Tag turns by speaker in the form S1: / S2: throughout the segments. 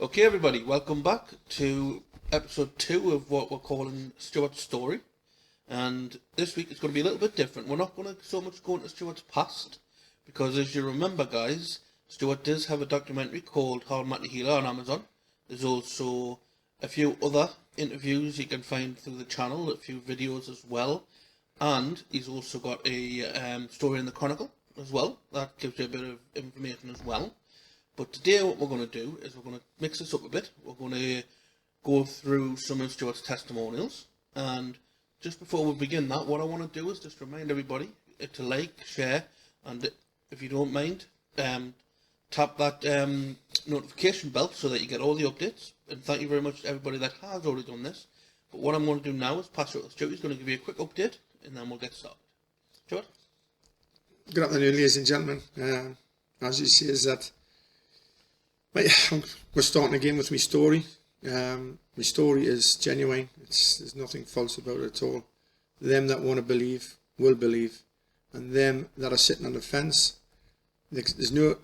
S1: Okay, everybody, welcome back to episode 2 of what we're calling Stuart's story. And this week it's going to be a little bit different. We're not going to so much go into Stuart's past, because as you remember, guys, Stuart does have a documentary called How I Met a Healer on Amazon. There's also a few other interviews you can find through the channel, a few videos as well. And he's also got a story in the Chronicle as well. That gives you a bit of information as well. But today what we're going to do is we're going to mix this up a bit. We're going to go through some of Stuart's testimonials. And just before we begin that, what I want to do is just remind everybody to like, share, and if you don't mind, tap that notification bell so that you get all the updates. And thank you very much to everybody that has already done this. But what I'm going to do now is pass it to Stuart. He's going to give you a quick update, and then we'll get started. Stuart?
S2: Good afternoon, ladies and gentlemen. As you see, is that we're starting again with my story. My story is genuine. There's nothing false about it at all. Them that want to believe will believe, and them that are sitting on the fence, there's no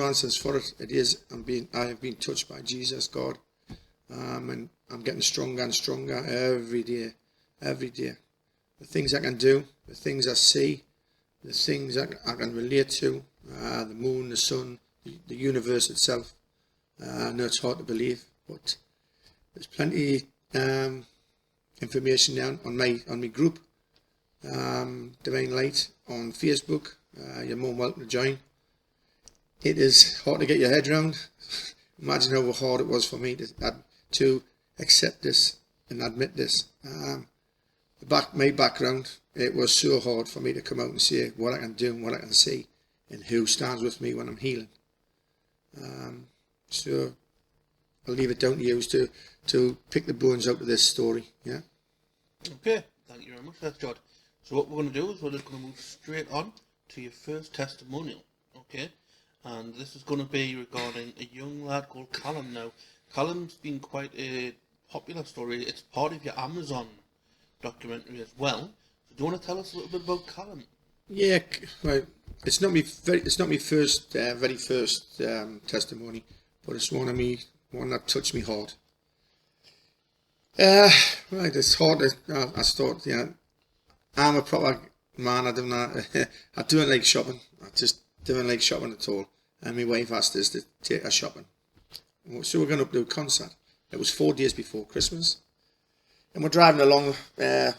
S2: answers for it. It is I have been touched by Jesus, God, and I'm getting stronger and stronger every day. The things I can do, the things I see, the things I can relate to, the moon, the sun, the universe itself. I know it's hard to believe, but there's plenty information down on my group, Divine Light on Facebook. You're more than welcome to join. It is hard to get your head around. Imagine how hard it was for me to accept this and admit this. My background, it was so hard for me to come out and say what I can do and what I can see and who stands with me when I'm healing. So I'll leave it down to you to pick the bones out of this story. Yeah.
S1: Okay, thank you very much. That's good. So what we're going to do is we're just going to move straight on to your first testimonial. Okay, and this is going to be regarding a young lad called Callum. Now, Callum's been quite a popular story. It's part of your Amazon documentary as well. So do you want to tell us a little bit about Callum?
S2: Yeah, well, it's not my very first testimony, but it's one that touched me hard. Right, it's hard. I thought, I'm a proper man. I don't like shopping. I just don't like shopping at all. And my wife asked us to take her shopping. So we're going up to a concert. It was 4 days before Christmas. And we're driving along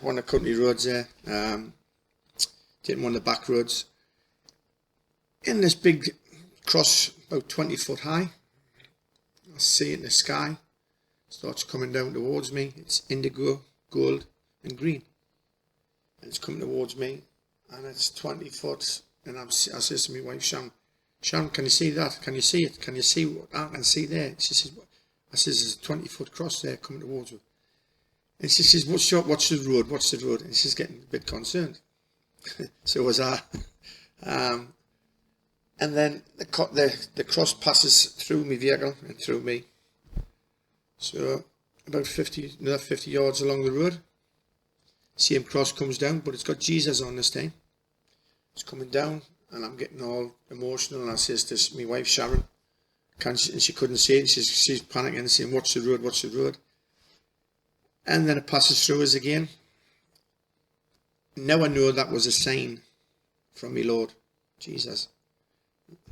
S2: one of the country roads there, taking one of the back roads. In this big cross, about 20 foot high, I see it in the sky. It starts coming down towards me. It's indigo, gold and green. And it's coming towards me, and it's 20 foot. And I says to my wife, Sharon, can you see that? Can you see it? Can you see what I can see there? She says, I says, there's a 20 foot cross there coming towards me. And she says, what's the road? What's the road? And she's getting a bit concerned. So was I. And then the cross passes through my vehicle and through me. So about 50 yards along the road, same cross comes down, but it's got Jesus on this time. It's coming down, and I'm getting all emotional. And I says to my wife Sharon, and she couldn't see it. She's panicking and saying, "What's the road? What's the road?" And then it passes through us again. Now I know that was a sign from my Lord Jesus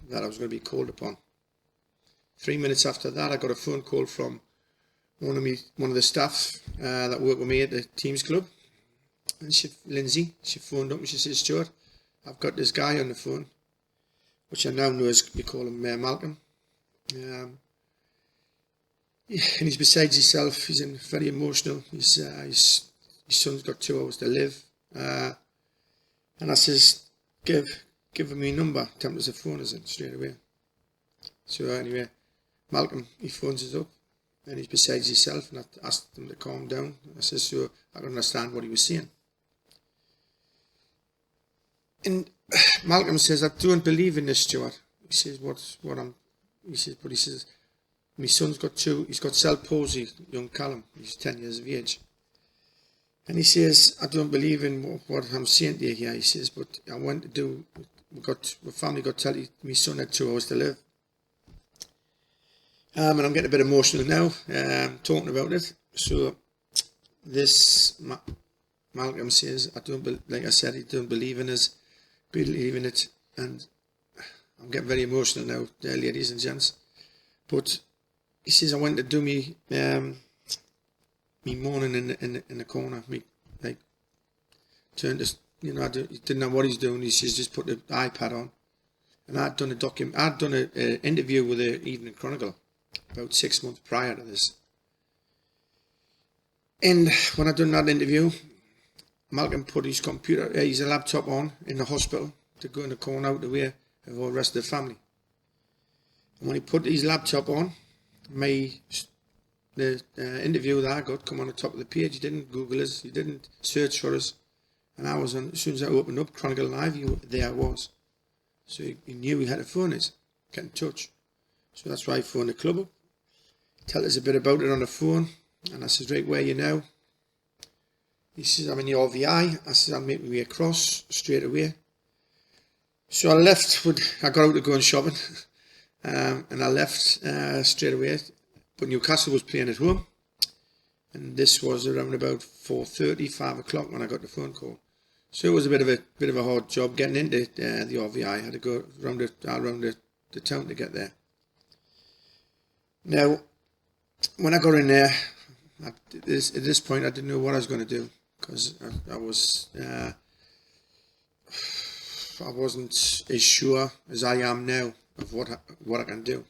S2: that I was going to be called upon. 3 minutes after that, I got a phone call from one of the staff that work with me at the Teams Club. And Lindsay, she phoned up and she says, "Stuart, I've got this guy on the phone," which I now know is, we call him Malcolm. And he's beside himself. He's very emotional. His son's got 2 hours to live. And I says, give him my number. Tell him there's a phone us in straight away. So anyway, Malcolm, he phones us up, and he's beside himself, and I asked him to calm down. I says, so I could understand what he was saying. And Malcolm says, "I don't believe in this, Stuart." He says, he says, my son's got he's got cell palsy, young Callum, he's 10 years of age. And he says, "I don't believe in what I'm saying to you here." He says, "But I want to do, my family got to tell you, my son had 2 hours to live." And I'm getting a bit emotional now, talking about it. So this Malcolm says, like I said, he don't believe in it, and I'm getting very emotional now, ladies and gents. But he says I went to do me moaning in the corner. Me like turned to, he didn't know what he's doing. He says just put the iPad on, and I'd done an interview with the Evening Chronicle about 6 months prior to this. And when I'd done that interview, Malcolm put his laptop on in the hospital to go in the corner out the way of all the rest of the family. And when he put his laptop on, the interview that I got come on the top of the page. He didn't Google us, he didn't search for us. And I was on, as soon as I opened up Chronicle Live, there I was. So he knew he had to phone us, get in touch. So that's why I phoned the club up, tell us a bit about it on the phone. And I says, right, where are you now? He says, I'm in the RVI. I says, I'll make my way across straight away. So I left, I got out to go shopping, and I left straight away. But Newcastle was playing at home, and this was around about 4:30, 5 o'clock when I got the phone call. So it was a bit of a hard job getting into the RVI. I had to go around the town to get there. Now, when I got in there, at this point I didn't know what I was going to do, because I wasn't as sure as I am now of what I can do.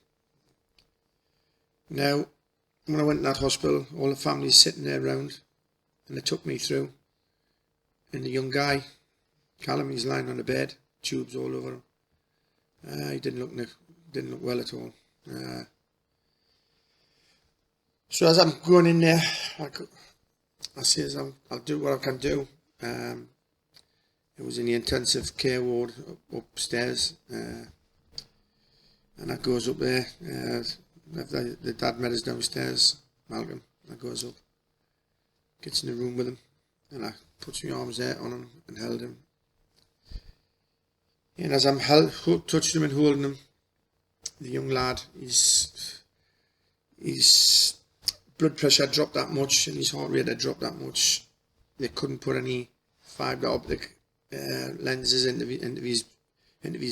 S2: Now, when I went to that hospital, all the families sitting there around, and they took me through. And the young guy, Callum, he's lying on the bed, tubes all over him. He didn't look well at all. So as I'm going in there, I says I'll do what I can do. It was in the intensive care ward upstairs, and I goes up there. The dad met us downstairs, Malcolm. I goes up, gets in the room with him, and I puts my arms there on him and held him. And as I'm touching him and holding him, the young lad, his blood pressure dropped that much and his heart rate had dropped that much. They couldn't put any fibre optic lenses into his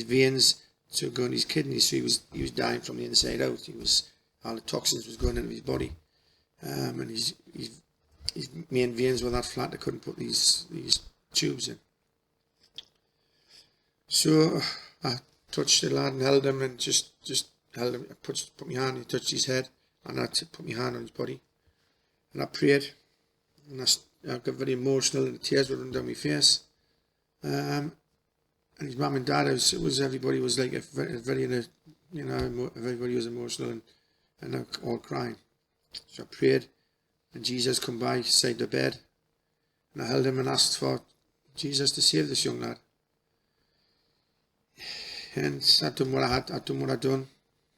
S2: veins to go in his kidneys, so he was dying from the inside out. All the toxins was going into his body, and his main veins were that flat they couldn't put these tubes in. So I touched the lad and held him, and just held him. I put my hand, he touched his head, and I put my hand on his body, and I prayed, and I got very emotional, and the tears were running down my face. And his mum and dad, everybody was like everybody was emotional and all crying. So I prayed, and Jesus come by beside the bed, and I held him and asked for Jesus to save this young lad. And I done what I done,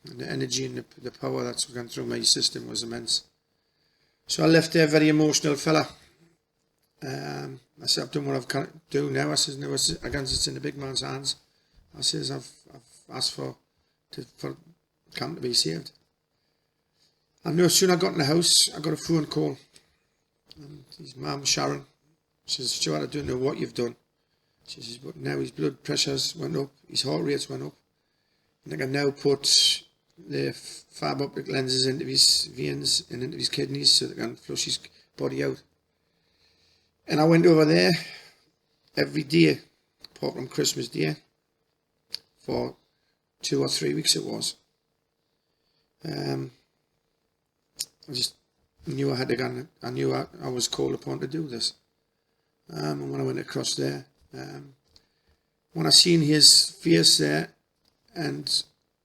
S2: and the energy and the power that's gone through my system was immense. So I left there, very emotional fella. I said, I've done what I've got to do now. I says, no, again, it's in the big man's hands. I says, I've asked for Cam to be saved. And no sooner I got in the house, I got a phone call. And his mum, Sharon, says, Stuart, I don't know what you've done. She says, but now his blood pressures went up, his heart rates went up. And I can now put the fibre optic lenses into his veins and into his kidneys so they can flush his body out. And I went over there every day, apart from Christmas Day, for 2 or 3 weeks it was. I just knew I had to go. I knew I was called upon to do this. And when I went across there, when I seen his face there, and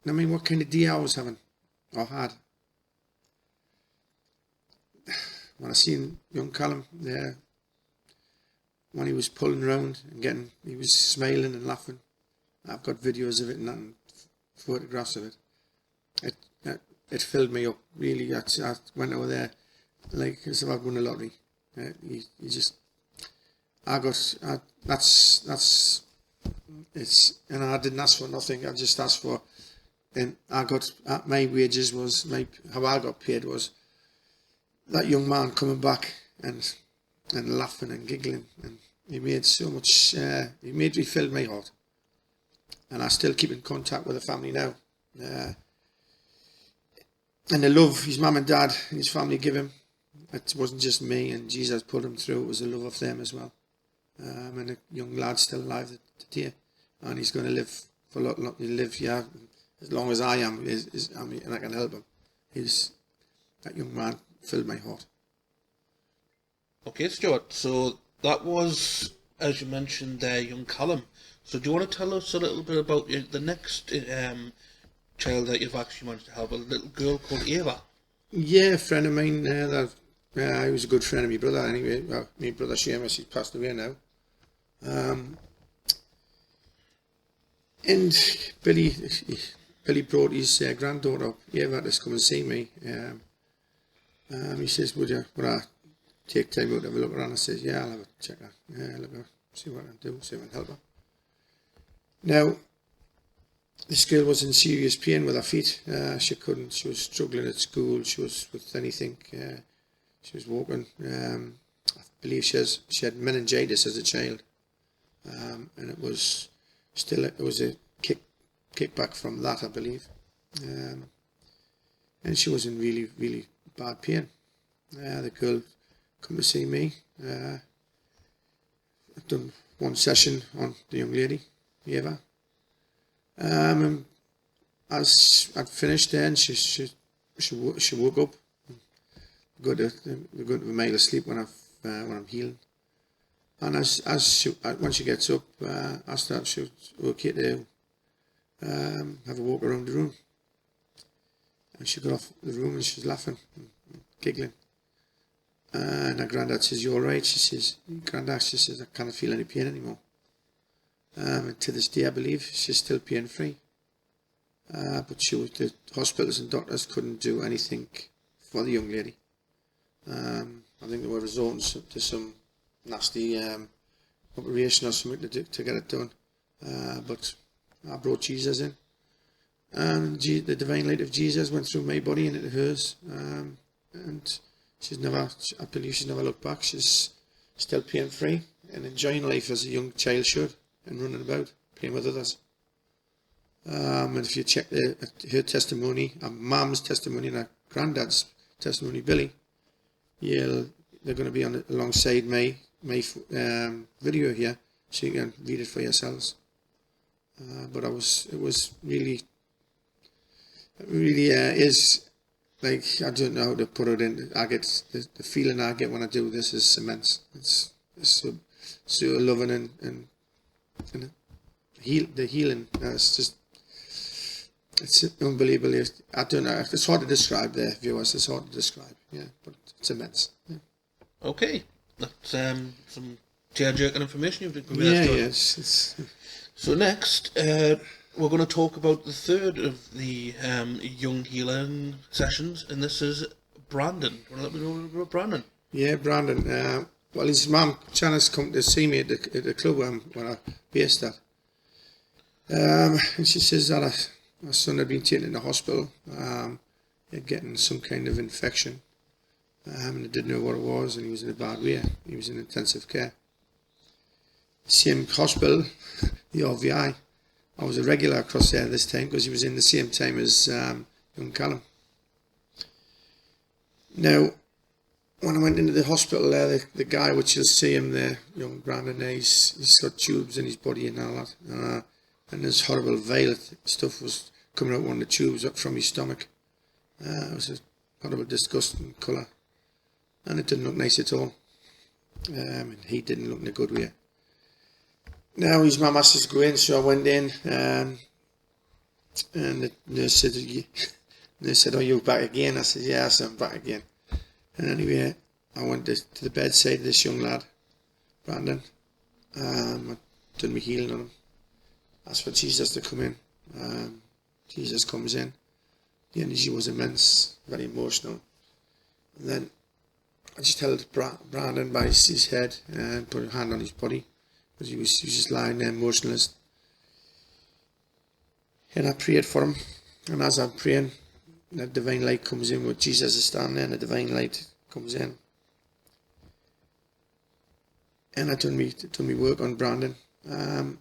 S2: I mean, what kind of day I was having, or had. When I seen young Callum there, when he was pulling around and he was smiling and laughing. I've got videos of it and photographs of it. It filled me up, really. I went over there like as if I'd won the lottery. And I didn't ask for nothing. I just asked for and I got, my wages was, how I got paid was that young man coming back and laughing and giggling, and he made so much, he filled my heart. And I still keep in contact with the family now. And the love his mum and dad and his family give him, it wasn't just me and Jesus put him through, it was the love of them as well. And the young lad's still alive today, and he's going to live for a lot, live here as long as I am, and I can help him. That young man filled my heart.
S1: Okay, Stuart, so that was, as you mentioned there, young Callum. So do you want to tell us a little bit about the next child that you've actually managed to help, a little girl called Ava?
S2: Yeah, a friend of mine, he was a good friend of my brother anyway. Well, my brother Seamus, he's passed away now. And Billy brought his granddaughter up, Ava, to come and see me. He says, would I take time out to have a look around? I says, yeah, I'll have a check her. Yeah, look her, see what I can do, see if I can help her. Now, this girl was in serious pain with her feet. She was struggling at school, she was with anything. She was walking. I believe she had meningitis as a child. And it was a kickback from that, I believe. And she was in really, really bad pain. The girl come to see me. I've done one session on the young lady, Eva. And as I'd finished there, and she woke up. Go to the mile of sleep when I'm healing. And when she gets up, I start, she was okay to have a walk around the room. And she got off the room and she was laughing and giggling. And her granddad says, "You all right?" She says, "Granddad," she says, "I can't feel any pain anymore." And to this day, I believe she's still pain free. But the hospitals and doctors couldn't do anything for the young lady. I think they were resorting to some nasty operation or something to get it done. But I brought Jesus in, and the divine light of Jesus went through my body and into hers. And I believe she's never looked back. She's still pain free and enjoying life as a young child should, and running about, playing with others. And if you check her testimony, her mum's testimony and her granddad's testimony, Billy, they're going to be alongside my video here, so you can read it for yourselves. But it was really is, like, I don't know how to put it in. I get the feeling I get when I do this is immense. It's so loving and the healing. It's unbelievable. I don't know. It's hard to describe, the viewers. It's hard to describe. Yeah, but it's immense. Yeah.
S1: Okay, that's some tear-jerking information you've been
S2: giving us. Yes.
S1: So next, we're going to talk about the third of the young healing sessions, and this is Brandon. Do you want to let me know about Brandon? Yeah,
S2: Brandon. Well, his mum, Janice, come to see me at the club where I based at. And she says that my son had been taken in the hospital, getting some kind of infection. And I didn't know what it was, and he was in a bad way. He was in intensive care. Same hospital, the RVI. I was a regular across there this time because he was in the same time as young Callum. Now, when I went into the hospital there, the guy, which you'll see him there, young Brandon there, he's got tubes in his body and all that. And this horrible violet stuff was coming out one of the tubes up from his stomach. It was a horrible, disgusting colour. And it didn't look nice at all. And he didn't look in a good way. Now his mum asked us to go in, so I went in. And the nurse said, "Are you back again?" I said, "Yes, I'm back again." And anyway, I went to the bedside of this young lad, Brandon. I done my healing on him. Asked for Jesus to come in. Jesus comes in. The energy was immense, very emotional. And then I just held Brandon by his head and put a hand on his body, because he was just lying there motionless. And I prayed for him. And as I'm praying, the divine light comes in with Jesus is standing there, and the divine light comes in. And I done me work on Brandon. And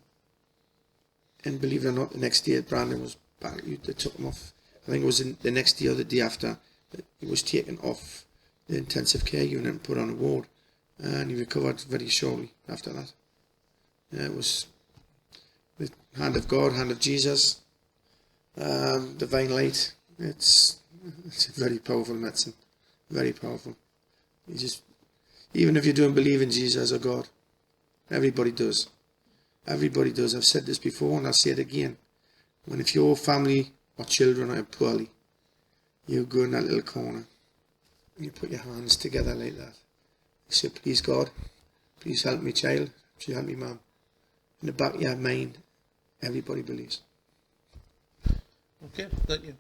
S2: believe it or not, the next day Brandon was back. They took him off. I think it was the next day or the day after that he was taken off the intensive care unit and put on a ward. And he recovered very shortly after that. It was the hand of God, hand of Jesus, divine light. It's a very powerful medicine, very powerful. Even if you don't believe in Jesus or God, everybody does. Everybody does. I've said this before and I'll say it again. If your family or children are poorly, you go in that little corner and you put your hands together like that. You say, please God, please help me child, please help me mum. In the back of your mind, everybody believes.
S1: Okay, thank you.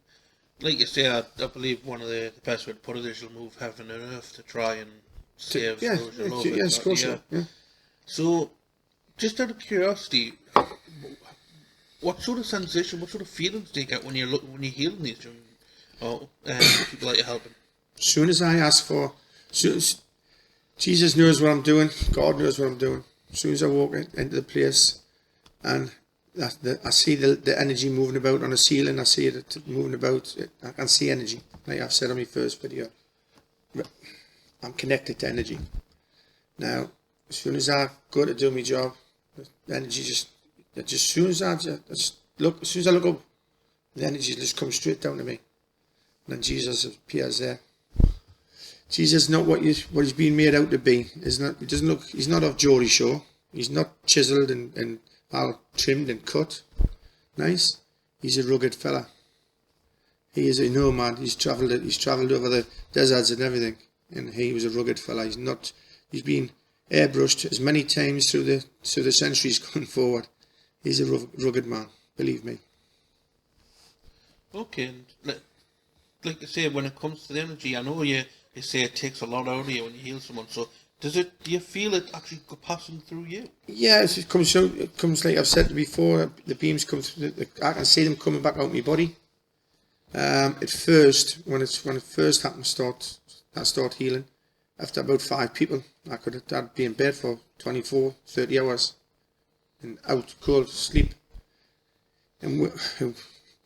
S1: Like you say, I believe one of the best way to put it is you'll move heaven and earth to try and save those you love.
S2: Yes, of course. Yeah.
S1: So, just out of curiosity, what sort of sensation, what sort of feelings do you get when you're healing these children or people that you're helping?
S2: As soon as I ask for, Jesus knows what I'm doing, God knows what I'm doing. As soon as I walk into the place and I see the energy moving about on the ceiling, I see it moving about, I can see energy. Like I've said on my first video, I'm connected to energy. Now, as soon as I go to do my job, the energy as soon as I look up, the energy just comes straight down to me. And then Jesus appears there. Jesus is not what he's been made out to be. He's not of Geordie Shore. He's not chiseled and all trimmed and cut. Nice. He's a rugged fella. He is a nomad. He's travelled over the deserts and everything. And he was a rugged fella. He's been airbrushed as many times through the centuries going forward. He's a rugged man, believe me.
S1: Okay, and like you say, when it comes to the energy, I know you say it takes a lot out of you when you heal someone. So do you feel it actually passing through you? Yeah,
S2: it comes like I've said before. The beams come through. I can see them coming back out my body. At first, when it first happened, I start healing. After about 5 people, I'd be in bed for 24, 30 hours and out cold sleep. And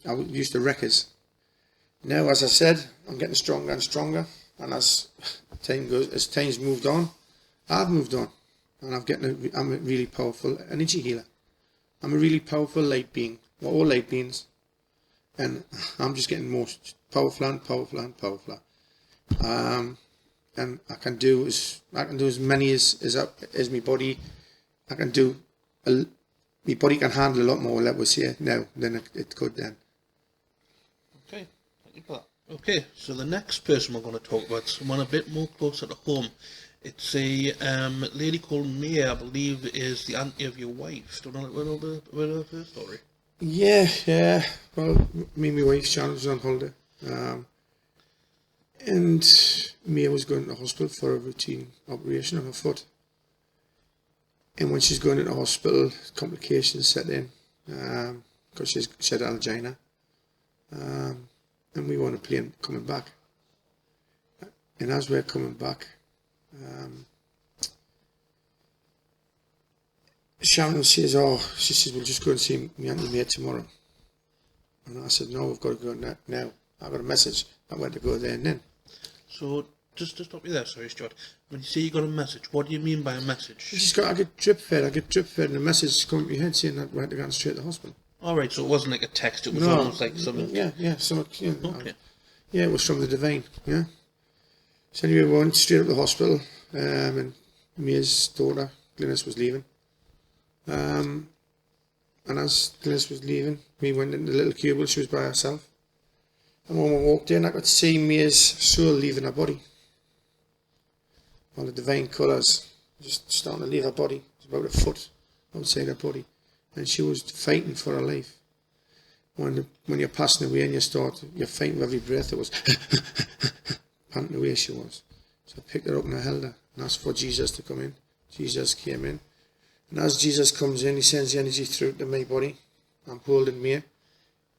S2: I used to wreck us. Now, as I said, I'm getting stronger and stronger. And as time's moved on, I've moved on. And I'm a really powerful energy healer. I'm a really powerful light being. We're all light beings. And I'm just getting more powerful and powerful and powerful. And I can do as many as my body. I can do. My body can handle a lot more, let us say, now than it could then.
S1: Okay, thank you for that. Okay, so the next person we're going to talk about is someone a bit more closer to home. It's a lady called Mia, I believe, is the auntie of your wife. Do you know a little bit of her story?
S2: Yeah. Well, me and my wife, Sharon, was on holiday. And Mia was going to the hospital for a routine operation on her foot. And when she's going into hospital, complications set in because she had angina. And we were on a plane coming back. And as we're coming back, Sharon says, we'll just go and see my Auntie Mia tomorrow. And I said, no, we've got to go now. I got a message. I went to go there and then.
S1: So, just to stop you there, sorry, Stuart. When you say you got a message, what do you mean by a message?
S2: I get drip fed, and the message come to my head saying that we had to go straight to the hospital.
S1: Alright, so it wasn't like a text, it was almost like something...
S2: Yeah, something,
S1: okay.
S2: Yeah, it was from the divine, yeah. So anyway, we went straight up to the hospital, and Mia's daughter, Glynis, was leaving. And as Glynis was leaving, we went in the little cubicle, she was by herself. And when we walked in, I could see Mia's soul leaving her body. All the divine colours just starting to leave her body. It was about a foot outside her body. And she was fighting for her life. When you're passing away and you're fighting with every breath, it was panting away she was. So I picked her up and I held her and asked for Jesus to come in. Jesus came in. And as Jesus comes in, he sends the energy through to my body. I'm holding Mia.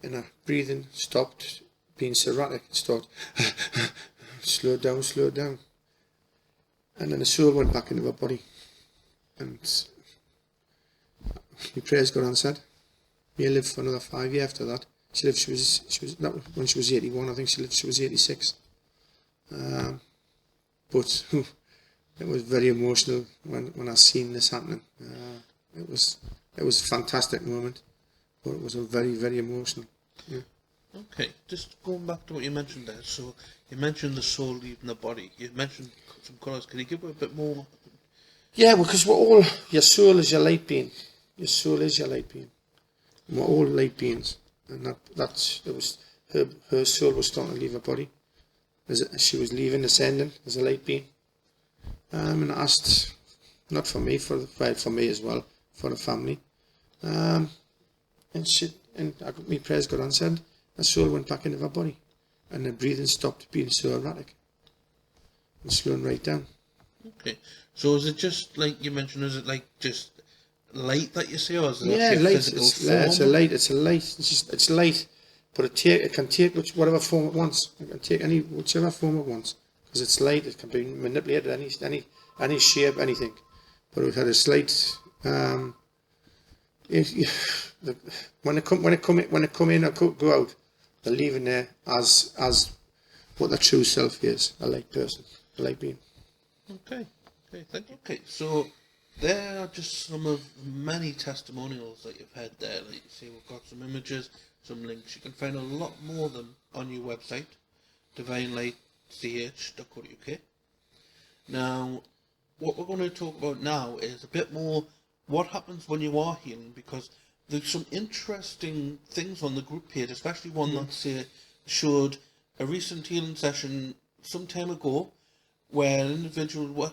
S2: and her breathing stopped being so erratic. It started slow down. And then the soul went back into her body. And my prayers got answered. Mia lived for another 5 years after that. She was that was when she was 81. I think she was 86. But it was very emotional when I seen this happening. It was a fantastic moment, but it was a very, very emotional. Yeah.
S1: Okay, just going back to what you mentioned there. So you mentioned the soul leaving the body. You mentioned some colours. Can you give a bit more?
S2: Yeah, because your soul is your light being. Your soul is your light being. And we're all light beings, and her soul was starting to leave her body. As she was leaving, ascending as a light being. And I asked, not for me, for me as well, for the family. And my prayers got answered. Her soul went back into her body, and the breathing stopped being so erratic and slowing right down.
S1: Okay, so is it just like you mentioned? Is it like just light that you see, or is it
S2: Light.
S1: physical form?
S2: It's a light. It's light, but it can take whatever form it wants. It can take whichever form it wants, because it's light. It can be manipulated any shape, anything. But it had a slight. When they come in or go out, they're leaving there as what their true self is, a light person, a light being.
S1: Okay, thank you. Okay, so there are just some of many testimonials that you've had there. Like you see, we've got some images, some links. You can find a lot more of them on your website, divinelightch.co.uk. Now, what we're going to talk about now is a bit more what happens when you are healing, because there's some interesting things on the group page, especially one that showed a recent healing session some time ago where an individual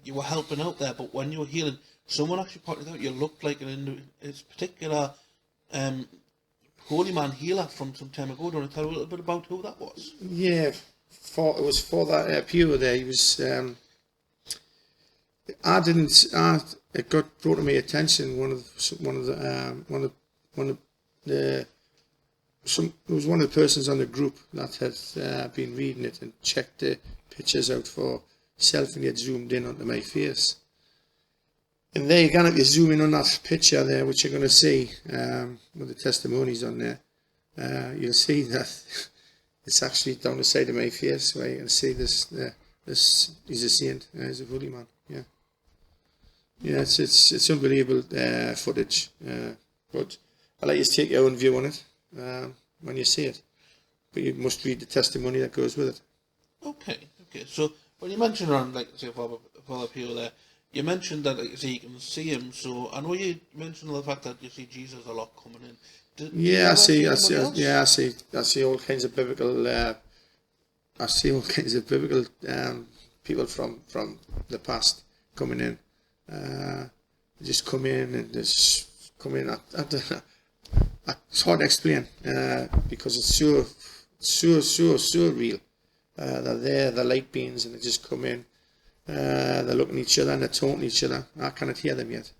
S1: you were helping out there, but when you were healing, someone actually pointed out you looked like this particular holy man healer from some time ago. Do you want to tell a little bit about who that was?
S2: Yeah, it was for that Pure there. He was. It got brought to my attention. It was one of the persons on the group that had been reading it and checked the pictures out for self, and he had zoomed in onto my face. And there again, if you zoom in on that picture there, which you're going to see with the testimonies on there, you'll see that it's actually down the side of my face where you can see this. He's a saint. He's a holy man. Yeah, it's unbelievable footage. But I'll let you take your own view on it when you see it. But you must read the testimony that goes with it. Okay.
S1: So when you mentioned around, like, say, Father Pio there, you mentioned that, like, you can see him. So I know you mentioned the fact that you see Jesus a lot coming in.
S2: I see all kinds of biblical. People from the past coming in. Just come in and just come in. It's hard to explain because it's so real. They're light beings, and they just come in. They're looking at each other and they're talking to each other. I cannot hear them yet.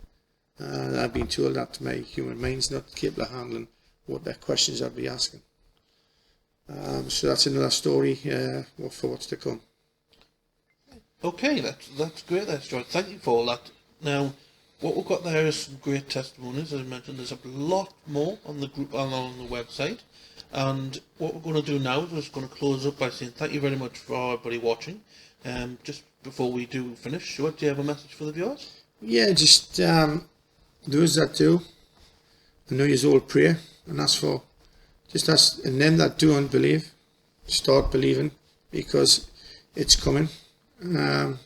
S2: I've been told that my human mind's not capable of handling what their questions I'd be asking. So that's another story for what's to come.
S1: Okay, that's great there, Stuart. Thank you for all that. Now, what we've got there is some great testimonies. As I mentioned, there's a lot more on the group and on the website. And what we're going to do now is we're just going to close up by saying thank you very much for everybody watching. Just before we do finish, Stuart, do you have a message for the viewers?
S2: Yeah, just those that do, I know you all pray and ask for, and them that don't believe, start believing, because it's coming, and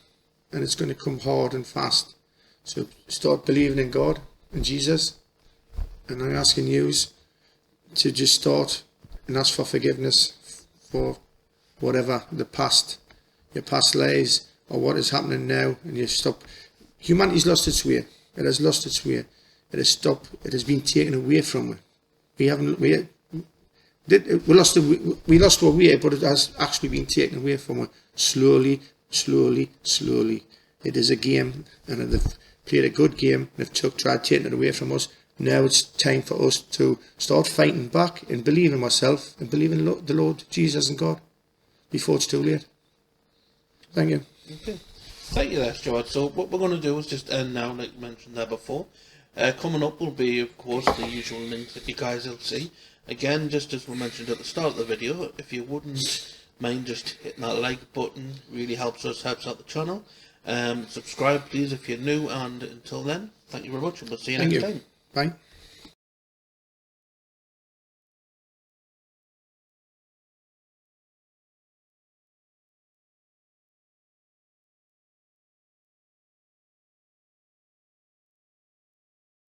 S2: it's going to come hard and fast. So start believing in God and Jesus, and I'm asking you to just start and ask for forgiveness for whatever your past lives or what is happening now, and you stop. Humanity's lost its way. It has lost its way. It has stopped. It has been taken away from it. We lost our way, but it has actually been taken away from it slowly. It is a game, and they've played a good game. They've tried taking it away from us. Now it's time for us to start fighting back and believe in myself and believe in the Lord Jesus and God before it's too late. Thank you.
S1: Okay. Thank you there, Stuart. So what we're going to do is just end now, like you mentioned there before. Coming up will be, of course, the usual links that you guys will see. Again, just as we mentioned at the start of the video, if you wouldn't mind just hitting that like button, really helps us, helps out the channel. Subscribe please if you're new, and until then, thank you very much and we'll see you next time.
S2: Bye.